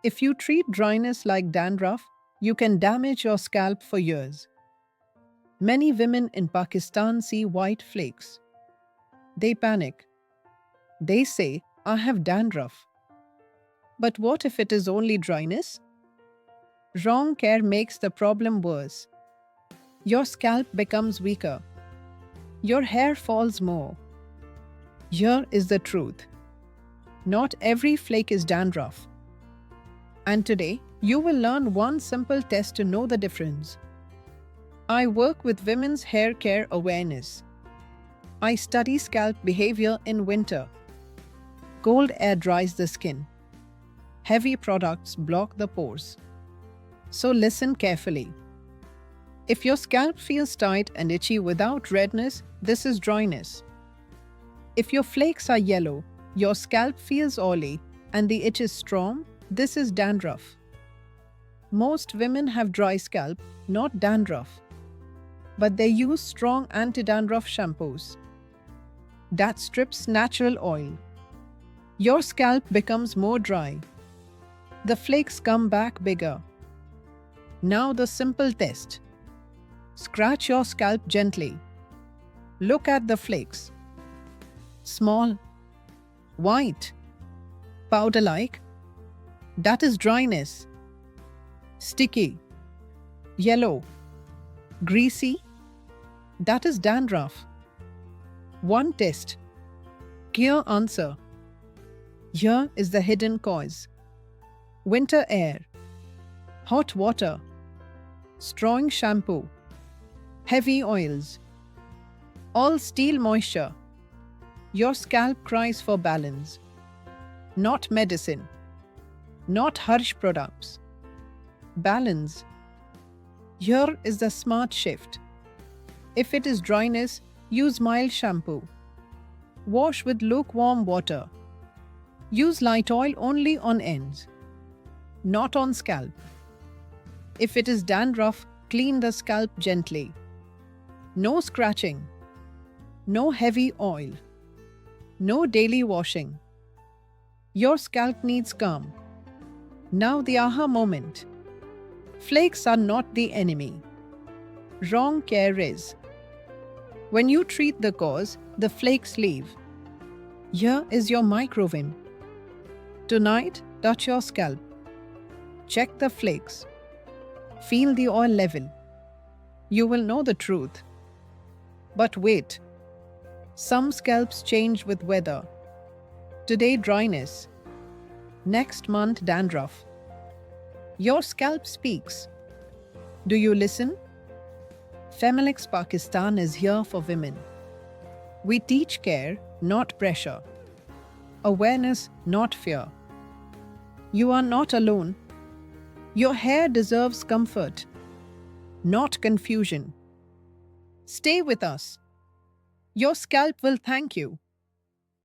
If you treat dryness like dandruff, you can damage your scalp for years. Many women in Pakistan see white flakes. They panic. They say, I have dandruff. But what if it is only dryness? Wrong care makes the problem worse. Your scalp becomes weaker. Your hair falls more. Here is the truth. Not every flake is dandruff. And today, you will learn one simple test to know the difference. I work with women's hair care awareness. I study scalp behavior in winter. Cold air dries the skin. Heavy products block the pores. So listen carefully. If your scalp feels tight and itchy without redness, this is dryness. If your flakes are yellow, your scalp feels oily, and the itch is strong, this is dandruff. Most women have dry scalp, not dandruff. But they use strong anti-dandruff shampoos. That strips natural oil. Your scalp becomes more dry. The flakes come back bigger. Now the simple test. Scratch your scalp gently. Look at the flakes. Small, white, powder-like. That is dryness. Sticky, yellow, greasy. That is dandruff. One test. Clear answer. Here is the hidden cause. Winter air, hot water, strong shampoo, heavy oils, all steal moisture. Your scalp cries for balance. Not medicine. Not harsh products. Balance. Here is the smart shift. If it is dryness, use mild shampoo. Wash with lukewarm water. Use light oil only on ends, not on scalp. If it is dandruff, clean the scalp gently. No scratching. No heavy oil. No daily washing. Your scalp needs calm. Now the aha moment. Flakes are not the enemy. Wrong care is. When you treat the cause, the flakes leave. Here is your micro-win. Tonight, touch your scalp. Check the flakes. Feel the oil level. You will know the truth. But wait. Some scalps change with weather. Today dryness. Next month dandruff. Your scalp speaks. Do you listen? Femilix Pakistan is here for women. We teach care, not pressure. Awareness, not fear. You are not alone. Your hair deserves comfort, not confusion. Stay with us. Your scalp will thank you.